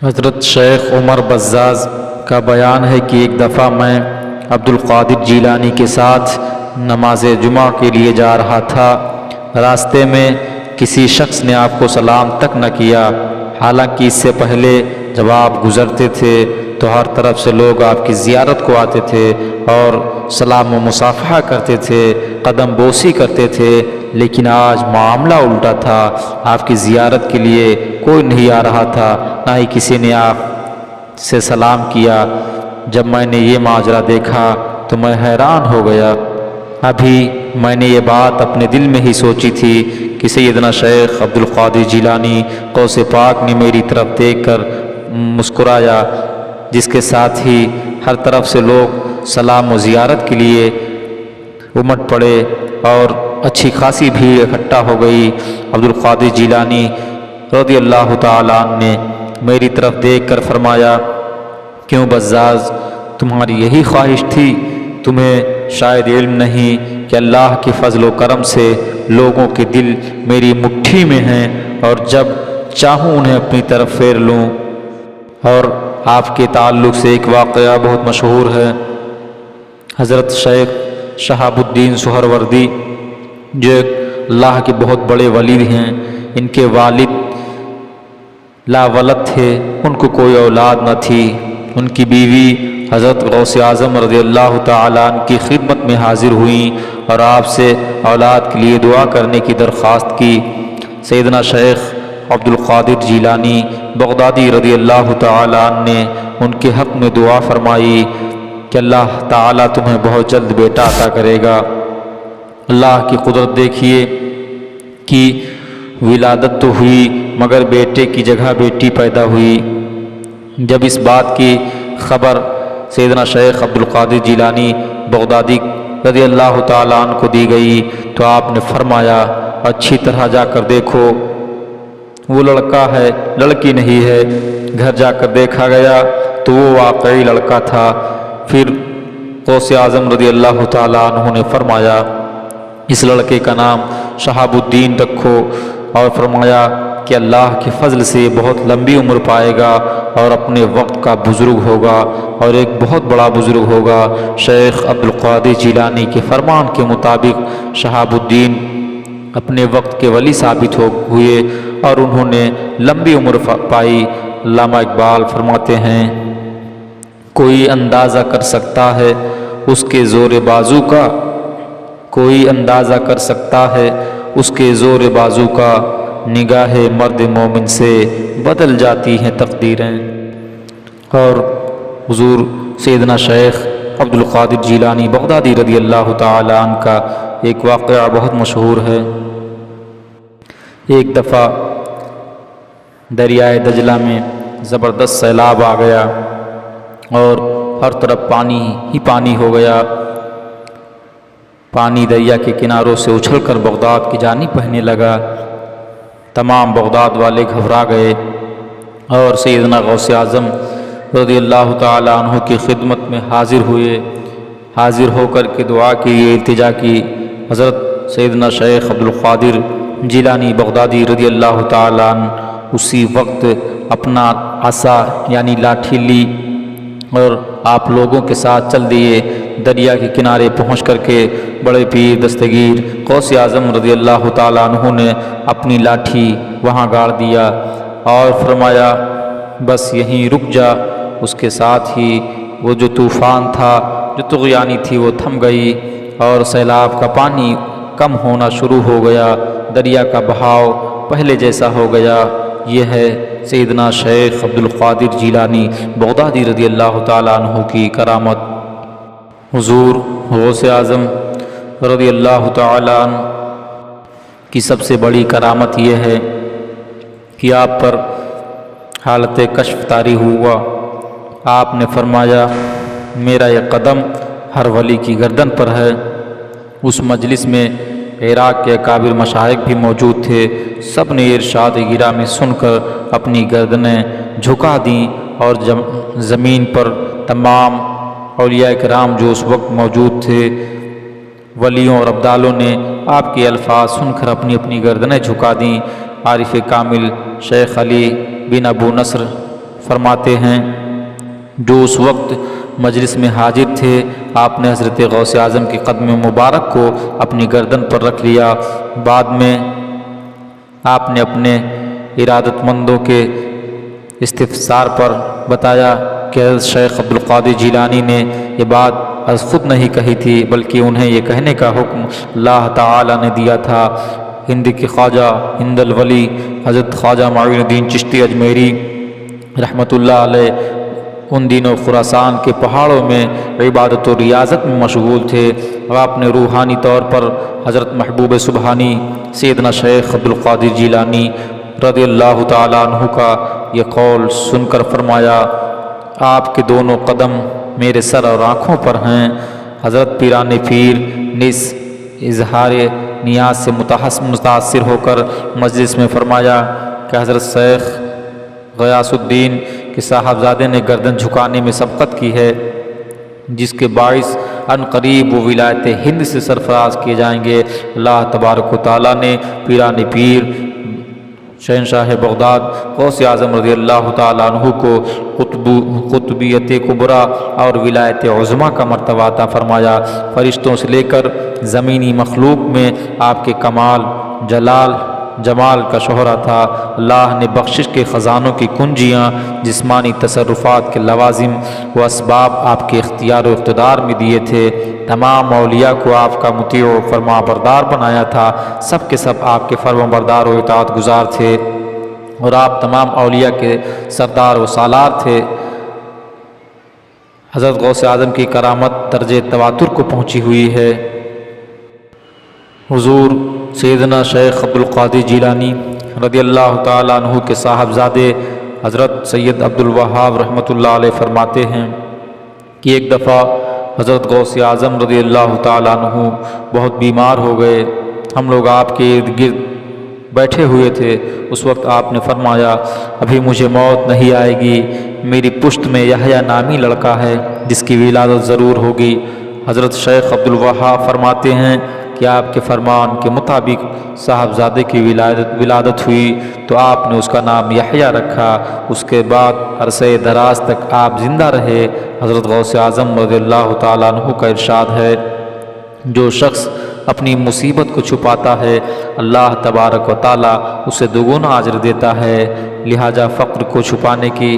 حضرت شیخ عمر بزاز کا بیان ہے کہ ایک دفعہ میں عبدالقادر جیلانی کے ساتھ نماز جمعہ کے لیے جا رہا تھا۔ راستے میں کسی شخص نے آپ کو سلام تک نہ کیا، حالانکہ اس سے پہلے جب آپ گزرتے تھے تو ہر طرف سے لوگ آپ کی زیارت کو آتے تھے اور سلام و مصافحہ کرتے تھے، قدم بوسی کرتے تھے، لیکن آج معاملہ الٹا تھا۔ آپ کی زیارت کے لیے کوئی نہیں آ رہا تھا، نہ ہی کسی نے آپ سے سلام کیا۔ جب میں نے یہ ماجرا دیکھا تو میں حیران ہو گیا۔ ابھی میں نے یہ بات اپنے دل میں ہی سوچی تھی کہ سیدنا شیخ عبدالقادر جیلانی غوث پاک نے میری طرف دیکھ کر مسکرایا، جس کے ساتھ ہی ہر طرف سے لوگ سلام و زیارت کے لیے امٹ پڑے اور اچھی خاصی بھیڑ اکٹھا ہو گئی۔ عبدالقادر جیلانی رضی اللہ تعالیٰ عنہ نے میری طرف دیکھ کر فرمایا، کیوں بزاز، تمہاری یہی خواہش تھی؟ تمہیں شاید علم نہیں کہ اللہ کے فضل و کرم سے لوگوں کے دل میری مٹھی میں ہیں، اور جب چاہوں انہیں اپنی طرف پھیر لوں۔ اور آپ کے تعلق سے ایک واقعہ بہت مشہور ہے۔ حضرت شیخ شہاب الدین سہروردی جو ایک اللہ کے بہت بڑے ولی ہیں، ان کے والد لا ولد تھے، ان کو کوئی اولاد نہ تھی۔ ان کی بیوی حضرت غوث اعظم رضی اللہ تعالیٰ عنہ کی خدمت میں حاضر ہوئیں اور آپ سے اولاد کے لیے دعا کرنے کی درخواست کی۔ سیدنا شیخ عبدالقادر جیلانی بغدادی رضی اللہ تعالیٰ عنہ نے ان کے حق میں دعا فرمائی کہ اللہ تعالیٰ تمہیں بہت جلد بیٹا عطا کرے گا۔ اللہ کی قدرت دیکھیے کہ ولادت تو ہوئی مگر بیٹے کی جگہ بیٹی پیدا ہوئی۔ جب اس بات کی خبر سیدنا شیخ عبدالقادر جیلانی بغدادی رضی اللہ تعالیٰ عنہ کو دی گئی تو آپ نے فرمایا، اچھی طرح جا کر دیکھو، وہ لڑکا ہے، لڑکی نہیں ہے۔ گھر جا کر دیکھا گیا تو وہ واقعی لڑکا تھا۔ پھر غوث اعظم رضی اللہ تعالیٰ عنہ نے فرمایا، اس لڑکے کا نام شہاب الدین رکھو، اور فرمایا کہ اللہ کے فضل سے بہت لمبی عمر پائے گا اور اپنے وقت کا بزرگ ہوگا اور ایک بہت بڑا بزرگ ہوگا۔ شیخ عبدالقادر جیلانی کے فرمان کے مطابق شہاب الدین اپنے وقت کے ولی ثابت ہوئے اور انہوں نے لمبی عمر پائی۔ علامہ اقبال فرماتے ہیں، کوئی اندازہ کر سکتا ہے اس کے زور بازو کا، کوئی اندازہ کر سکتا ہے اس کے زور بازو کا، نگاہ مرد مومن سے بدل جاتی ہیں تقدیریں۔ اور حضور سیدنا شیخ عبدالقادر جیلانی بغدادی رضی اللہ تعالیٰ عنہ کا ایک واقعہ بہت مشہور ہے۔ ایک دفعہ دریائے دجلہ میں زبردست سیلاب آ گیا اور ہر طرف پانی ہی پانی ہو گیا۔ پانی دریا کے کناروں سے اچھل کر بغداد کی جانب بہنے لگا۔ تمام بغداد والے گھبرا گئے اور سیدنا غوث اعظم رضی اللہ تعالیٰ عنہ کی خدمت میں حاضر ہوئے۔ حاضر ہو کر کے دعا کے لیے التجا کی۔ حضرت سیدنا شیخ عبدالقادر جیلانی بغدادی رضی اللہ تعالیٰ عنہ اسی وقت اپنا عصا یعنی لاٹھی لی اور آپ لوگوں کے ساتھ چل دیے۔ دریا کے کنارے پہنچ کر کے بڑے پیر دستگیر غوث اعظم رضی اللہ تعالیٰ عنہ نے اپنی لاٹھی وہاں گاڑ دیا اور فرمایا، بس یہیں رک جا۔ اس کے ساتھ ہی وہ جو طوفان تھا، جو طغیانی تھی، وہ تھم گئی اور سیلاب کا پانی کم ہونا شروع ہو گیا۔ دریا کا بہاؤ پہلے جیسا ہو گیا۔ یہ ہے سیدنا شیخ عبدالقادر جیلانی بغدادی رضی اللہ تعالیٰ عنہ کی کرامت۔ حضور غوث اعظم رضی اللہ تعالیٰ عنہ کی سب سے بڑی کرامت یہ ہے کہ آپ پر حالت کشف طاری ہوا۔ آپ نے فرمایا، میرا یہ قدم ہر ولی کی گردن پر ہے۔ اس مجلس میں عراق کے اکابر مشائخ بھی موجود تھے۔ سب نے ارشاد گرامی سن کر اپنی گردنیں جھکا دیں اور زمین پر تمام اولیاء کرام جو اس وقت موجود تھے، ولیوں اور ابدالوں نے آپ کے الفاظ سن کر اپنی اپنی گردنیں جھکا دیں۔ عارف کامل شیخ علی بن ابو نصر فرماتے ہیں جو اس وقت مجلس میں حاضر تھے، آپ نے حضرت غوث اعظم کے قدم مبارک کو اپنی گردن پر رکھ لیا۔ بعد میں آپ نے اپنے ارادت مندوں کے استفسار پر بتایا کہ حضرت شیخ عبدالقادر جیلانی نے یہ بات از خود نہیں کہی تھی، بلکہ انہیں یہ کہنے کا حکم اللہ تعالی نے دیا تھا۔ ہند کے خواجہ ہند الولی حضرت خواجہ معین الدین چشتی اجمیری رحمۃ اللہ علیہ ان دنوں خراسان کے پہاڑوں میں عبادت و ریاضت میں مشغول تھے، اور آپ نے روحانی طور پر حضرت محبوب سبحانی سیدنا شیخ عبدالقادر جیلانی رضی اللہ تعالیٰ عنہ کا یہ قول سن کر فرمایا، آپ کے دونوں قدم میرے سر اور آنکھوں پر ہیں۔ حضرت پیران پیر نس اظہار نیاز سے متاثر ہو کر مجلس میں فرمایا کہ حضرت شیخ غیاث الدین کے صاحبزادے نے گردن جھکانے میں سبقت کی ہے، جس کے باعث ان قریب وہ ولایت ہند سے سرفراز کیے جائیں گے۔ اللہ تبارک و تعالیٰ نے پیران پیر شہنشاہ بغداد غوث اعظم رضی اللہ تعالیٰ عنہ کو قطبیت کبریٰ اور ولایت عظمیٰ کا مرتبہ عطا فرمایا۔ فرشتوں سے لے کر زمینی مخلوق میں آپ کے کمال جمال کا شہرہ تھا۔ اللہ نے بخشش کے خزانوں کی کنجیاں، جسمانی تصرفات کے لوازم و اسباب آپ کے اختیار و اقتدار میں دیے تھے۔ تمام اولیاء کو آپ کا مطیع و فرما بردار بنایا تھا۔ سب کے سب آپ کے فرما بردار و اطاعت گزار تھے، اور آپ تمام اولیاء کے سردار و سالار تھے۔ حضرت غوث اعظم کی کرامت درجہ تواتر کو پہنچی ہوئی ہے۔ حضور سیدنا شیخ عبدالقادر جیلانی رضی اللہ تعالیٰ عنہ کے صاحبزادے حضرت سید عبدالوہاب رحمۃ اللہ علیہ فرماتے ہیں کہ ایک دفعہ حضرت غوث اعظم رضی اللہ تعالیٰ عنہ بہت بیمار ہو گئے۔ ہم لوگ آپ کے ارد گرد بیٹھے ہوئے تھے۔ اس وقت آپ نے فرمایا، ابھی مجھے موت نہیں آئے گی، میری پشت میں یحییٰ نامی لڑکا ہے جس کی ولادت ضرور ہوگی۔ حضرت شیخ عبدالوہاب فرماتے ہیں کہ آپ کے فرمان کے مطابق صاحبزادے کی ولادت ہوئی تو آپ نے اس کا نام یحییٰ رکھا۔ اس کے بعد عرصہ دراز تک آپ زندہ رہے۔ حضرت غوث اعظم رضی اللہ تعالیٰ عنہ کا ارشاد ہے، جو شخص اپنی مصیبت کو چھپاتا ہے اللہ تبارک و تعالیٰ اسے دوگنا اجر دیتا ہے، لہذا فقر کو چھپانے کی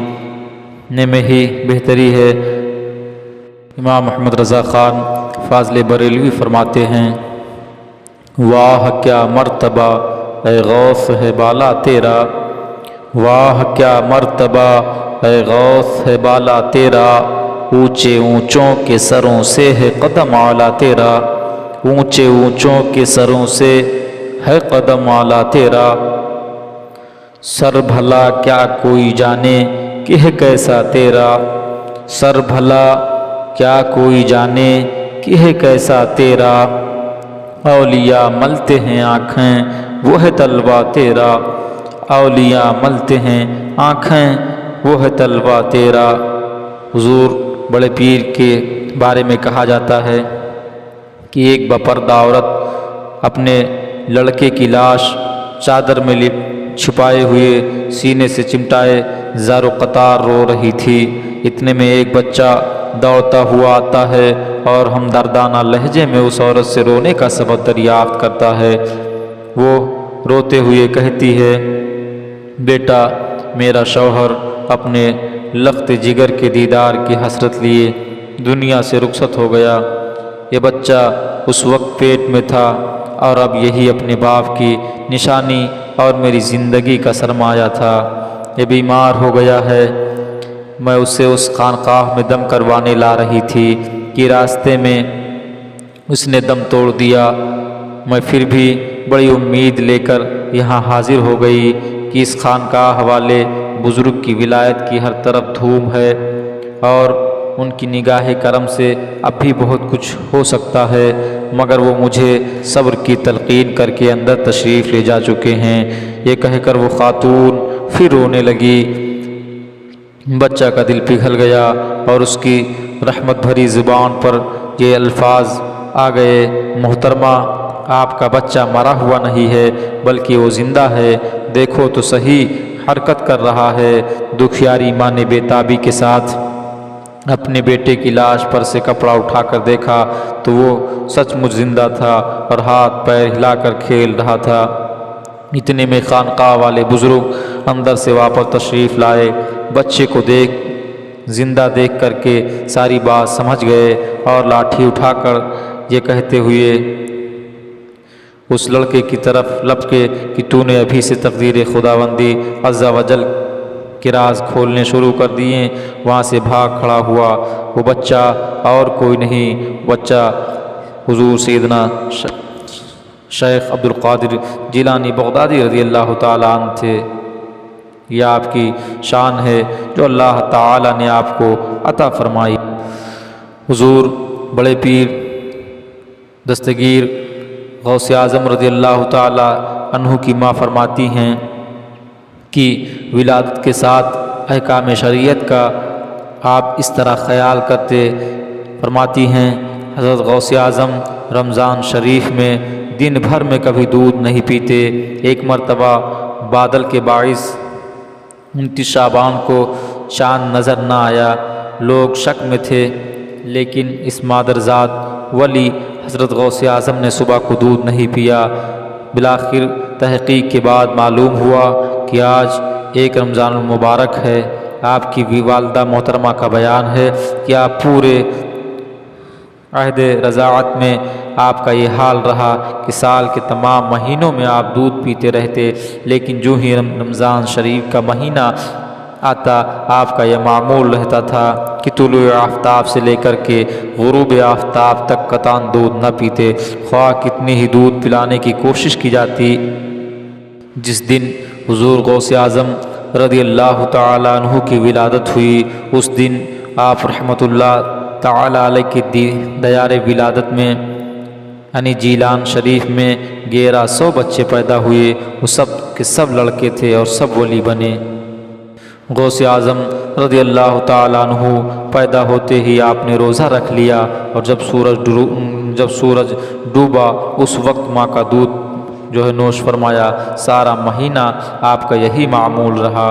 میں ہی بہتری ہے۔ امام محمد رضا خان فاضل بریلوی فرماتے ہیں، واہ کیا مرتبہ اے غوث ہے بالا تیرا، واہ کیا مرتبہ اے غوث ہے بالا تیرا، اونچے اونچوں کے سروں سے ہے قدم اعلیٰ تیرا، اونچے اونچوں کے سروں سے ہے قدم اعلیٰ تیرا، سر بھلا کیا کوئی جانے کہ ہے کیسا تیرا، سر بھلا کیا کوئی جانے کہ ہے کیسا تیرا، اولیاء ملتے ہیں آنکھیں وہ ہے طلبہ تیرا، اولیاء ملتے ہیں آنکھیں وہ ہے طلبہ تیرا۔ حضور بڑے پیر کے بارے میں کہا جاتا ہے کہ ایک بپردہ عورت اپنے لڑکے کی لاش چادر میں چھپائے ہوئے سینے سے چمٹائے زار و قطار رو رہی تھی۔ اتنے میں ایک بچہ دوڑتا ہوا آتا ہے اور ہمدردانہ لہجے میں اس عورت سے رونے کا سبب دریافت کرتا ہے۔ وہ روتے ہوئے کہتی ہے، بیٹا میرا شوہر اپنے لخت جگر کے دیدار کی حسرت لیے دنیا سے رخصت ہو گیا۔ یہ بچہ اس وقت پیٹ میں تھا اور اب یہی اپنے باپ کی نشانی اور میری زندگی کا سرمایہ تھا۔ یہ بیمار ہو گیا ہے، میں اسے اس خانقاہ میں دم کروانے لا رہی تھی کہ راستے میں اس نے دم توڑ دیا۔ میں پھر بھی بڑی امید لے کر یہاں حاضر ہو گئی کہ اس خانقاہ والے بزرگ کی ولایت کی ہر طرف دھوم ہے اور ان کی نگاہ کرم سے اب بھی بہت کچھ ہو سکتا ہے، مگر وہ مجھے صبر کی تلقین کر کے اندر تشریف لے جا چکے ہیں۔ یہ کہہ کر وہ خاتون پھر رونے لگی۔ بچہ کا دل پگھل گیا اور اس کی رحمت بھری زبان پر یہ الفاظ آ گئے، محترمہ آپ کا بچہ مرا ہوا نہیں ہے بلکہ وہ زندہ ہے، دیکھو تو صحیح حرکت کر رہا ہے۔ دکھیاری ماں نے بےتابی کے ساتھ اپنے بیٹے کی لاش پر سے کپڑا اٹھا کر دیکھا تو وہ سچ مچ زندہ تھا اور ہاتھ پیر ہلا کر کھیل رہا تھا۔ اتنے میں خانقاہ والے بزرگ اندر سے واپس تشریف لائے۔ بچے کو زندہ دیکھ کر کے ساری بات سمجھ گئے اور لاٹھی اٹھا کر یہ کہتے ہوئے اس لڑکے کی طرف لپکے کہ تو نے ابھی سے تقدیر خداوندی عز و جل کے راز کھولنے شروع کر دیے۔ وہاں سے بھاگ کھڑا ہوا۔ وہ بچہ اور کوئی نہیں، بچہ حضور سیدنا شیخ عبدالقادر جیلانی بغدادی رضی اللہ تعالیٰ عنہ تھے۔ یہ آپ کی شان ہے جو اللہ تعالیٰ نے آپ کو عطا فرمائی۔ حضور بڑے پیر دستگیر غوث اعظم رضی اللہ تعالیٰ عنہ کی ماں فرماتی ہیں کہ ولادت کے ساتھ احکام شریعت کا آپ اس طرح خیال کرتے۔ فرماتی ہیں حضرت غوث اعظم رمضان شریف میں دن بھر میں کبھی دودھ نہیں پیتے۔ ایک مرتبہ بادل کے باعث 29 شعبان کو چاند نظر نہ آیا۔ لوگ شک میں تھے، لیکن اس مادرزاد ولی حضرت غوث اعظم نے صبح کو دودھ نہیں پیا۔ بالآخر تحقیق کے بعد معلوم ہوا کہ آج ایک رمضان المبارک ہے۔ آپ کی والدہ محترمہ کا بیان ہے کہ آپ پورے عہد رضاعت میں آپ کا یہ حال رہا کہ سال کے تمام مہینوں میں آپ دودھ پیتے رہتے، لیکن جو ہی رمضان شریف کا مہینہ آتا آپ کا یہ معمول رہتا تھا کہ طلوع آفتاب سے لے کر کے غروب آفتاب تک قطعاً دودھ نہ پیتے، خواہ کتنی ہی دودھ پلانے کی کوشش کی جاتی۔ جس دن حضور غوث اعظم رضی اللہ تعالیٰ عنہ کی ولادت ہوئی، اس دن آپ رحمۃ اللہ تعالیٰ علیہ کی دیار ولادت میں یعنی جیلان شریف میں 1100 بچے پیدا ہوئے۔ وہ سب کے سب لڑکے تھے اور سب ولی بنے۔ غوث اعظم رضی اللہ تعالیٰ عنہ پیدا ہوتے ہی آپ نے روزہ رکھ لیا، اور جب سورج ڈوبا اس وقت ماں کا دودھ جو ہے نوش فرمایا۔ سارا مہینہ آپ کا یہی معمول رہا۔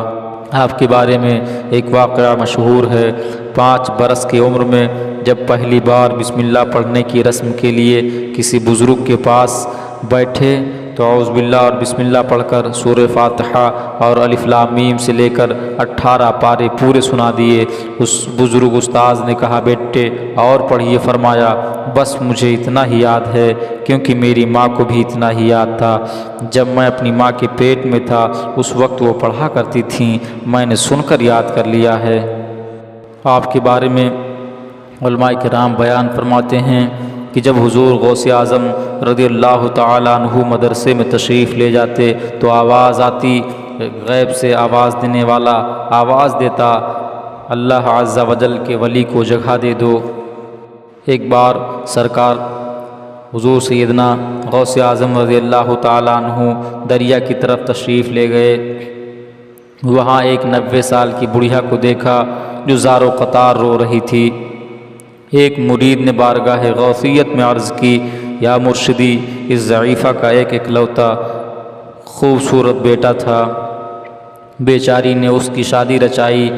آپ کے بارے میں ایک واقعہ مشہور ہے۔ 5 برس کی عمر میں جب پہلی بار بسم اللہ پڑھنے کی رسم کے لیے کسی بزرگ کے پاس بیٹھے تو اعوذ باللہ اور بسم اللہ پڑھ کر سورہ فاتحہ اور الف لام میم سے لے کر 18 پارے پورے سنا دیے۔ اس بزرگ استاذ نے کہا بیٹے اور پڑھیے۔ فرمایا بس مجھے اتنا ہی یاد ہے، کیونکہ میری ماں کو بھی اتنا ہی یاد تھا۔ جب میں اپنی ماں کے پیٹ میں تھا اس وقت وہ پڑھا کرتی تھیں، میں نے سن کر یاد کر لیا ہے۔ آپ کے بارے میں علماء کرام بیان فرماتے ہیں کہ جب حضور غوث اعظم رضی اللہ تعالیٰ عنہ مدرسے میں تشریف لے جاتے تو آواز آتی، غیب سے آواز دینے والا آواز دیتا، اللہ عز و جل کے ولی کو جگہ دے دو۔ ایک بار سرکار حضور سیدنا غوث اعظم رضی اللہ تعالیٰ عنہ دریا کی طرف تشریف لے گئے۔ وہاں ایک 90 سال کی بڑھیا کو دیکھا جو زار و قطار رو رہی تھی۔ ایک مرید نے بارگاہ غوثیت میں عرض کی، یا مرشدی، اس ضعیفہ کا ایک اکلوتا خوبصورت بیٹا تھا، بیچاری نے اس کی شادی رچائی،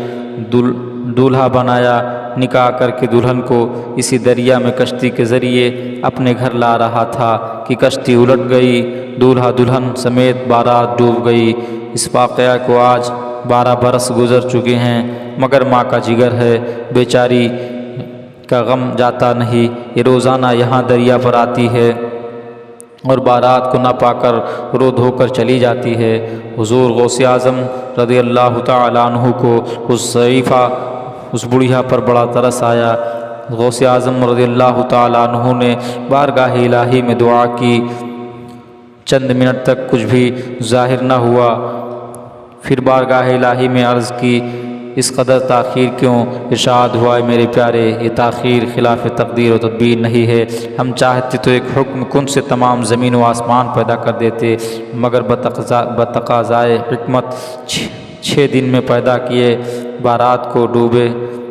دولہا بنایا، نکاح کر کے دلہن کو اسی دریا میں کشتی کے ذریعے اپنے گھر لا رہا تھا کہ کشتی الٹ گئی، دولہا دلہن سمیت بارات ڈوب گئی۔ اس واقعہ کو آج 12 برس گزر چکے ہیں، مگر ماں کا جگر ہے، بیچاری کا غم جاتا نہیں۔ یہ روزانہ یہاں دریا پر آتی ہے اور بارات کو نہ پا کر رو دھو کر چلی جاتی ہے۔ حضور غوث اعظم رضی اللہ تعالیٰ عنہ کو اس ضعیفہ، اس بڑھیا پر بڑا ترس آیا۔ غوث اعظم رضی اللہ تعالیٰ عنہ نے بارگاہ الہی میں دعا کی، چند منٹ تک کچھ بھی ظاہر نہ ہوا۔ پھر بارگاہ الہی میں عرض کی، اس قدر تاخیر کیوں؟ ارشاد ہوا، ہے میرے پیارے، یہ تاخیر خلاف تقدیر و تدبیر نہیں ہے، ہم چاہتے تو ایک حکم کن سے تمام زمین و آسمان پیدا کر دیتے، مگر بتقاضائے حکمت 6 دن میں پیدا کیے، بارات کو ڈوبے،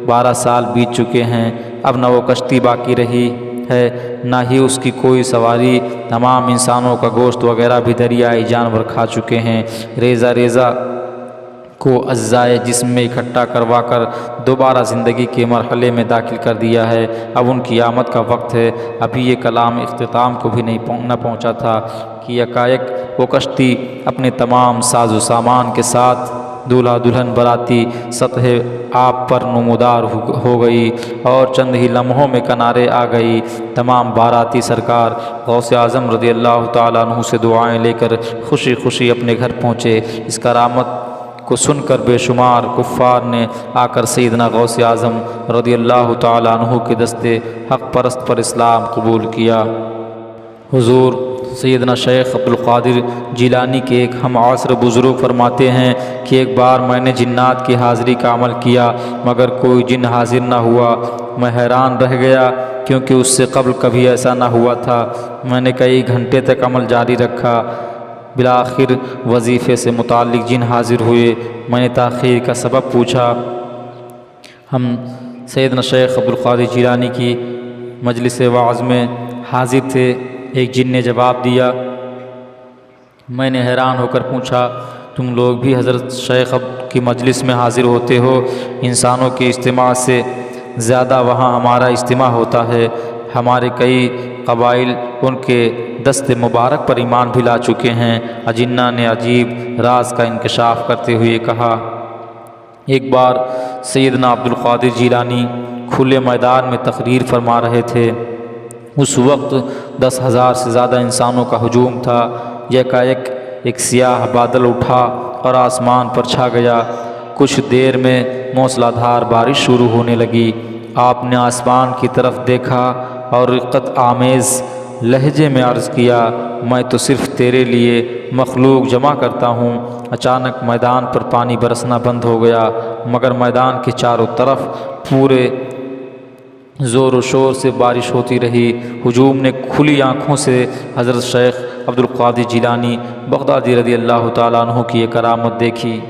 12 سال بیت چکے ہیں، اب نہ وہ کشتی باقی رہی ہے نہ ہی اس کی کوئی سواری، تمام انسانوں کا گوشت وغیرہ بھی دریائی جانور کھا چکے ہیں، ریزہ ریزہ کو اجزائے جسم میں اکٹھا کروا کر دوبارہ زندگی کے مرحلے میں داخل کر دیا ہے۔ اب ان کی آمد کا وقت ہے۔ ابھی یہ کلام اختتام کو بھی نہ پہنچا تھا کہ یکایک وہ کشتی اپنے تمام ساز و سامان کے ساتھ دولہا دلہن براتی سطح آب پر نمودار ہو گئی اور چند ہی لمحوں میں کنارے آ گئی۔ تمام باراتی سرکار غوث اعظم رضی اللہ تعالیٰ عنہ سے دعائیں لے کر خوشی خوشی اپنے گھر پہنچے۔ اس کرامت کو سن کر بے شمار کفار نے آ کر سیدنا غوث اعظم رضی اللہ تعالیٰ عنہ کے دستے حق پرست پر اسلام قبول کیا۔ حضور سیدنا شیخ عبدالقادر جیلانی کے ایک ہم عصر بزرگ فرماتے ہیں کہ ایک بار میں نے جنات کی حاضری کا عمل کیا مگر کوئی جن حاضر نہ ہوا۔ میں حیران رہ گیا کیونکہ اس سے قبل کبھی ایسا نہ ہوا تھا۔ میں نے کئی گھنٹے تک عمل جاری رکھا۔ بالآخر وظیفے سے متعلق جن حاضر ہوئے۔ میں نے تاخیر کا سبب پوچھا۔ ہم سیدنا شیخ عبدالقادر جیلانی کی مجلس وعظ میں حاضر تھے۔ ایک جن نے جواب دیا۔ میں نے حیران ہو کر پوچھا، تم لوگ بھی حضرت شیخ کی مجلس میں حاضر ہوتے ہو؟ انسانوں کے اجتماع سے زیادہ وہاں ہمارا اجتماع ہوتا ہے۔ ہمارے کئی قبائل ان کے دست مبارک پر ایمان بھی لا چکے ہیں۔ اجنہ نے عجیب راز کا انکشاف کرتے ہوئے کہا، ایک بار سیدنا عبدالقادر جیلانی کھلے میدان میں تقریر فرما رہے تھے۔ اس وقت 10,000 سے زیادہ انسانوں کا ہجوم تھا۔ یکایک ایک سیاہ بادل اٹھا اور آسمان پر چھا گیا۔ کچھ دیر میں موسلا دھار بارش شروع ہونے لگی۔ آپ نے آسمان کی طرف دیکھا اور رقت آمیز لہجے میں عرض کیا، میں تو صرف تیرے لیے مخلوق جمع کرتا ہوں۔ اچانک میدان پر پانی برسنا بند ہو گیا، مگر میدان کے چاروں طرف پورے زور و شور سے بارش ہوتی رہی۔ ہجوم نے کھلی آنکھوں سے حضرت شیخ عبدالقادر جیلانی بغدادی رضی اللہ تعالیٰ عنہ کی یہ کرامت دیکھی۔